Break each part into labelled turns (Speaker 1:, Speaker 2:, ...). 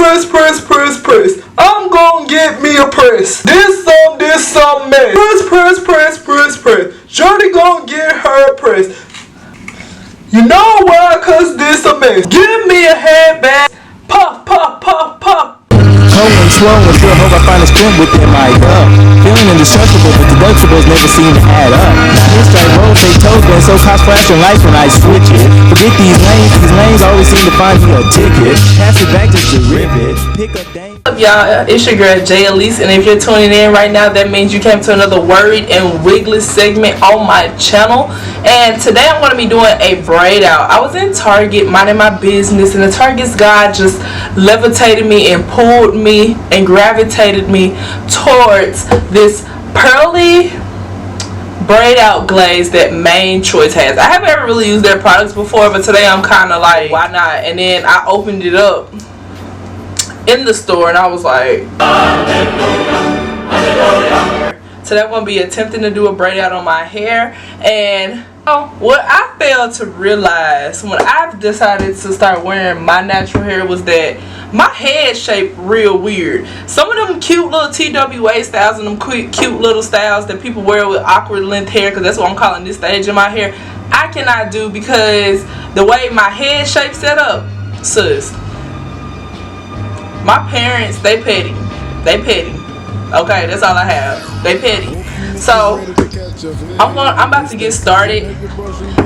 Speaker 1: press. I'm gonna get me a press. This some mess. Press. Shorty gonna get her a press. You know why? Cause this a mess. Give me a headband. Puff.
Speaker 2: Cold and swollen, still hope I find a strength within my gut. Feeling indestructible, but deductibles never seem to add up. Pinstripe roll, fake toes, been so cost flashing lights when I switch it. Forget these lanes always seem to find me a ticket. Pass it back just to rip it. Pick up dang.
Speaker 3: What's up, y'all? It's your girl j.alyse, and if you're tuning in right now, that means you came to another Worried and Wigless segment on my channel. And today I'm going to be doing a braid out. I was in Target minding my business, and the Target's guy just levitated me and pulled me and gravitated me towards this Pearly braid out glaze that Main Choice has. I haven't ever really used their products before, but today I'm kind of like, why not? And then I opened it up in the store and I was like, today I'm going to be attempting to do a braid out on my hair. And what I failed to realize when I've decided to start wearing my natural hair was that my head shape real weird. Some of them cute little TWA styles and them cute little styles that people wear with awkward length hair, because that's what I'm calling this stage of my hair, I cannot do because the way my head shape set up, sis. My parents, they petty. Okay, that's all I have. They petty. So I'm about to get started.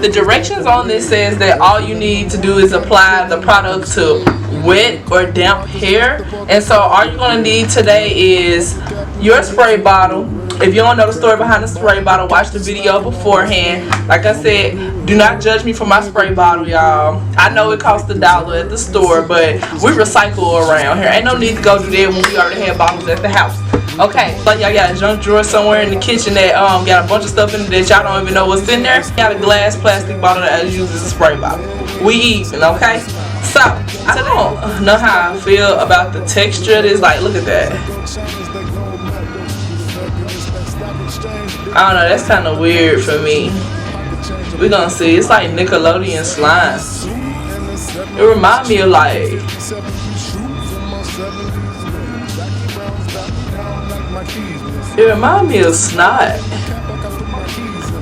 Speaker 3: The directions on this says that all you need to do is apply the product to wet or damp hair. And so all you're gonna need today is your spray bottle. If you don't know the story behind the spray bottle, watch the video beforehand. Like I said, do not judge me for my spray bottle, y'all. I know it costs $1 at the store, but we recycle around here. Ain't no need to go do that when we already have bottles at the house. Okay, but y'all got a junk drawer somewhere in the kitchen that got a bunch of stuff in it that y'all don't even know what's in there. Got a glass plastic bottle that I use as a spray bottle. We even, okay? So I don't know how I feel about the texture of this. Like, look at that. I don't know, that's kind of weird for me. We're gonna see. It's like Nickelodeon slime. It reminds me of like, snot.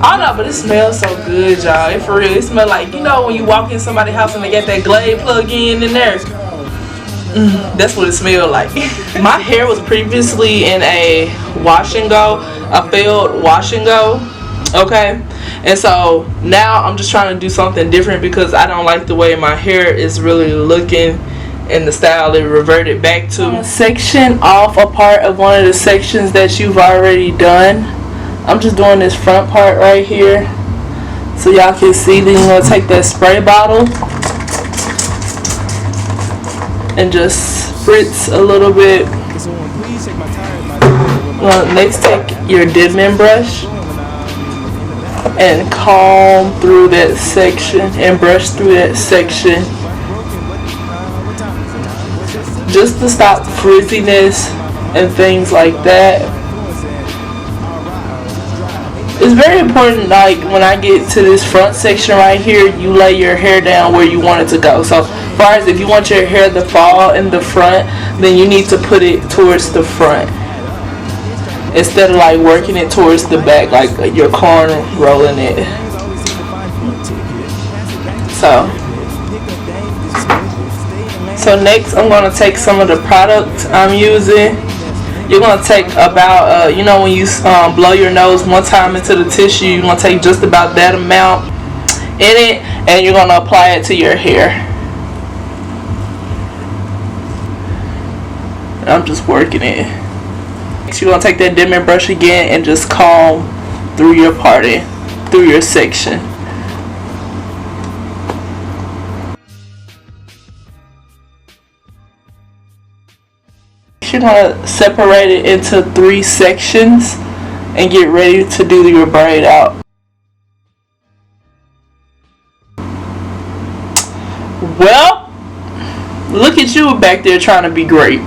Speaker 3: I don't know, but it smells so good, y'all. It for real. It smells like, you know, when you walk in somebody's house and they got that Glaze plug-in in there. That's what it smelled like. My hair was previously in a wash and go, a failed wash and go. Okay, and so now I'm just trying to do something different because I don't like the way my hair is really looking and the style it reverted back to. Section off a part of one of the sections that you've already done. I'm just doing this front part right here so y'all can see. Then you're gonna take that spray bottle and just spritz a little bit. Next, take your dimming brush and comb through that section and brush through that section just to stop frizziness and things like that. It's very important, like when I get to this front section right here, you lay your hair down where you want it to go. So as far as if you want your hair to fall in the front, then you need to put it towards the front instead of like working it towards the back, like your corn rolling it. So next I'm going to take some of the product I'm using. You're going to take about, you know, when you blow your nose one time into the tissue, you're going to take just about that amount in it, and you're going to apply it to your hair. And I'm just working it. Next, you're going to take that dimming brush again and just comb through your party, through your section. You're going to separate it into 3 sections and get ready to do your braid out. Well, look at you back there trying to be great.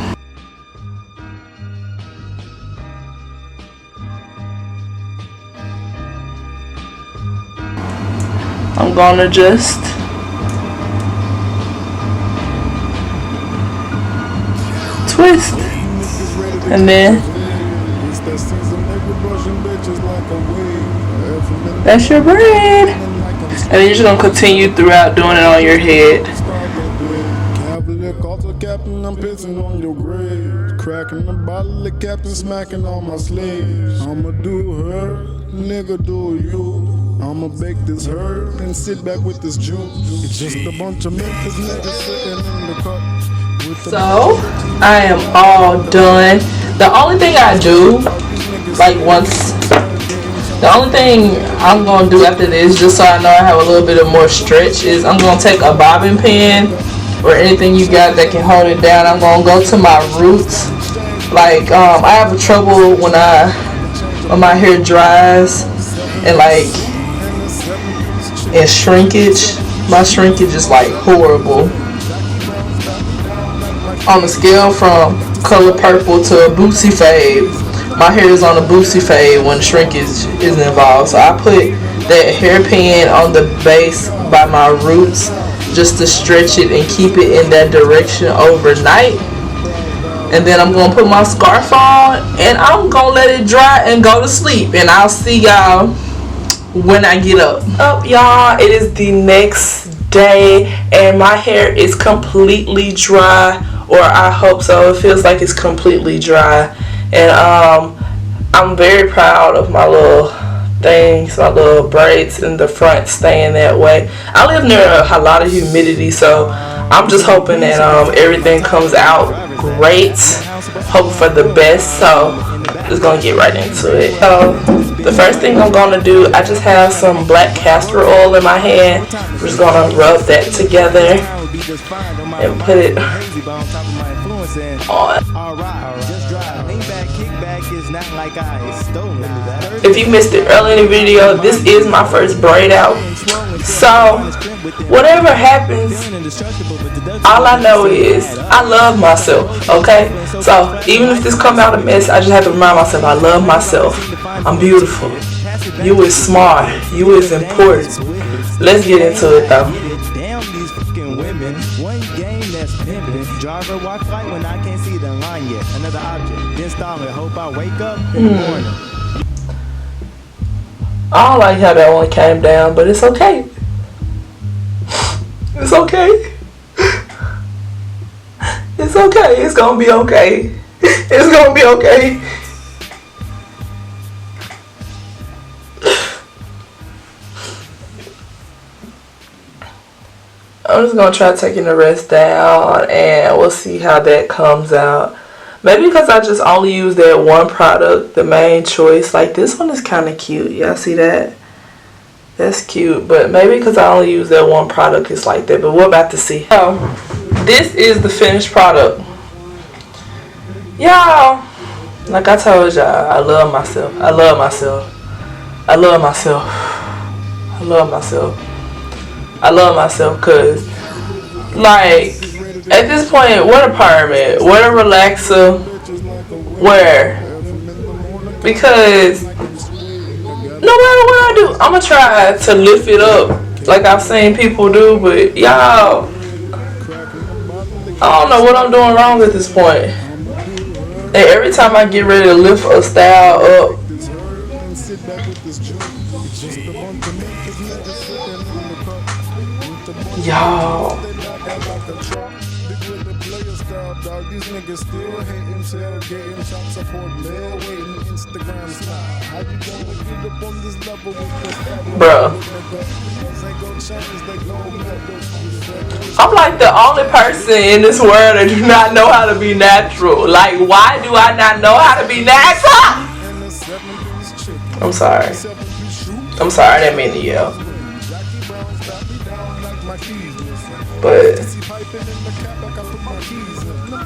Speaker 3: I'm gonna just twist, and then that's your braid. And then you're just gonna continue throughout doing it on your head.
Speaker 4: I'm pissing on your grave, cracking the bottle of captain, smacking on my sleeves. I'ma do her, nigga do you. I'ma bake this herb and sit back with this juice. It's just a bunch of Memphis niggas sitting in the cup.
Speaker 3: So I am all done. The only thing I do, like the only thing I'm gonna do after this, just so I know I have a little bit of more stretch, is I'm gonna take a bobbin pin or anything you got that can hold it down. I'm gonna go to my roots. Like I have trouble when my hair dries and and shrinkage. My shrinkage is like horrible. On a scale from color purple to a bootsy fade, my hair is on a bootsy fade when shrinkage is involved. So I put that hairpin on the base by my roots just to stretch it and keep it in that direction overnight. And then I'm going to put my scarf on and I'm going to let it dry and go to sleep. And I'll see y'all when I get up. Y'all, it is the next day and my hair is completely dry, or I hope so. It feels like it's completely dry. And I'm very proud of my little things, my little braids in the front staying that way. I live near a lot of humidity, so I'm just hoping that everything comes out great. Hope for the best. So just gonna get right into it. So the first thing I'm gonna do, I just have some black castor oil in my hand. I'm just gonna rub that together and put it on. If you missed it early in the video, this is my first braid out. So whatever happens, all I know is I love myself, okay? So even if this come out a mess, I just have to remind myself I love myself. I'm beautiful. You is smart. You is important. Let's get into it though. Driver watch light when I can't see the line yet. Another object. Then stall it. Hope I wake up in the morning. I don't like how that one came down, but it's okay. It's okay. It's okay. It's gonna be okay. It's gonna be okay. I'm just gonna try taking the rest down and we'll see how that comes out. Maybe because I just only use that one product, the main choice. Like this one is kind of cute. Y'all see that? That's cute. But maybe because I only use that one product, it's like that. But we're about to see. So, this is the finished product. Y'all, like I told y'all, I love myself. I love myself. I love myself. I love myself. I love myself because, like, at this point, what a pyramid, what a relaxer, where? Because no matter what I do, I'm going to try to lift it up like I've seen people do, but y'all, I don't know what I'm doing wrong at this point. And every time I get ready to lift a style up, y'all, bruh, I'm like the only person in this world that do not know how to be natural. Like, why do I not know how to be natural? I'm sorry. I'm sorry, I didn't mean to yell. But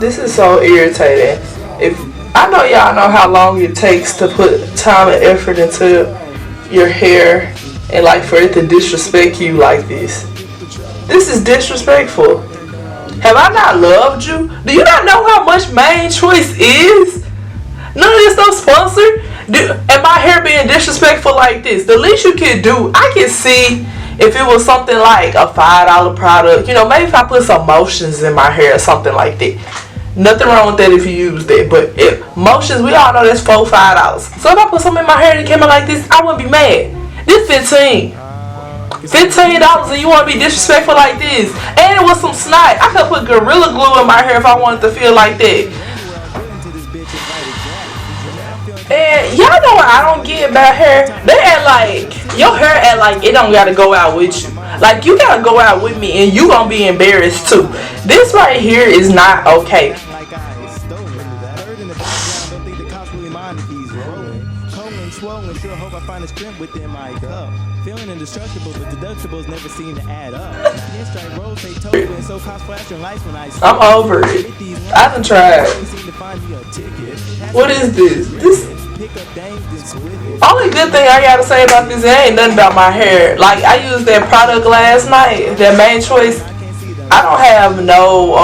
Speaker 3: this is so irritating. If I know y'all know how long it takes to put time and effort into your hair, and like for it to disrespect you like this. This is disrespectful. Have I not loved you? Do you not know how much Main Choice is? None of this stuff sponsored. And my hair being disrespectful like this, the least you can do, I can see if it was something like a $5 product, you know, maybe if I put some motions in my hair or something like that. Nothing wrong with that if you use that. But motions, we all know that's $4-5. So if I put something in my hair that came out like this, I wouldn't be mad. This $15 and you want to be disrespectful like this. And it was some snot. I could put Gorilla Glue in my hair if I wanted to feel like that. And y'all know what I don't get about hair? They act like, your hair act like it don't gotta go out with you. Like, you gotta go out with me and you gonna be embarrassed too. This right here is not okay.
Speaker 2: Feeling indestructible, but deductibles never seem to add up.
Speaker 3: I'm over it. I done tried. What is this? Only good thing I gotta say about this, it ain't nothing about my hair. Like, I used that product last night, that Main Choice. I don't have no,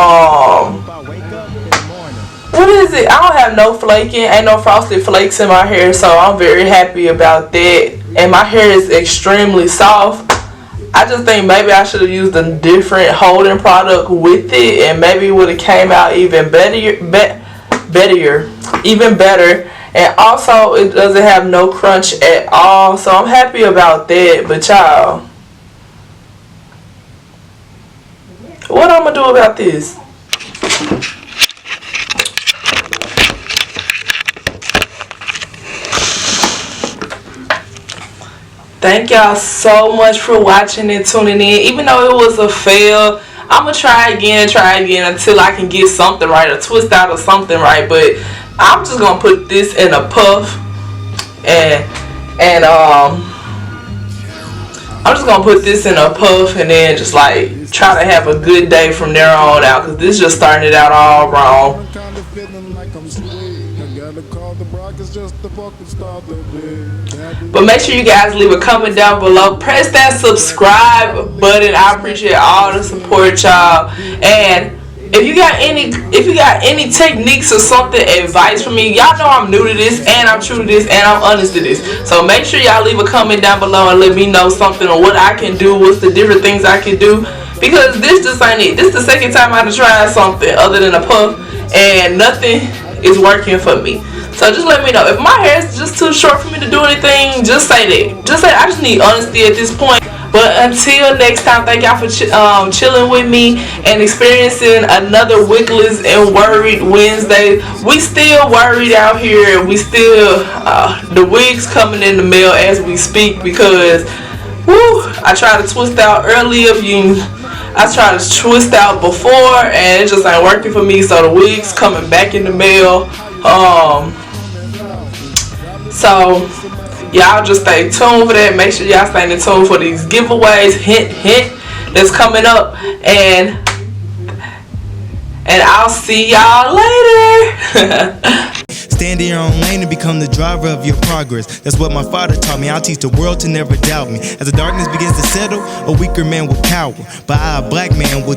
Speaker 3: what is it? I don't have no flaking, ain't no frosted flakes in my hair, so I'm very happy about that. And my hair is extremely soft. I just think maybe I should have used a different holding product with it, and maybe it would have came out even better. And also, it doesn't have no crunch at all, so I'm happy about that. But y'all, what I'm gonna do about this? Thank y'all so much for watching and tuning in. Even though it was a fail, I'm gonna try again until I can get something right, or twist out or something right. But I'm just gonna put this in a puff, and I'm just gonna put this in a puff, and then just like try to have a good day from there on out, because this just started out all wrong. But make sure you guys leave a comment down below. Press that subscribe button. I appreciate all the support, y'all. And if you got any techniques or something, advice for me, y'all know I'm new to this, and I'm true to this, and I'm honest to this. So make sure y'all leave a comment down below and let me know something on what I can do, what's the different things I can do. Because this just ain't it. This is the second time I done tried something other than a puff, and nothing is working for me. So just let me know. If my hair is just too short for me to do anything, just say that. Just say, I just need honesty at this point. But until next time, thank y'all for chilling with me and experiencing another Wickless and Worried Wednesday. We still worried out here. We still, the wigs coming in the mail as we speak, because, woo, I tried to twist out earlier. I tried to twist out before, and it just ain't working for me. So the wigs coming back in the mail. So y'all just stay tuned for that. Make sure y'all stay tuned for these giveaways. Hint, that's coming up. And I'll see y'all later.
Speaker 5: Stand in your own lane and become the driver of your progress. That's what my father taught me. I'll teach the world to never doubt me. As the darkness begins to settle, a weaker man will cower, but I, a black man, will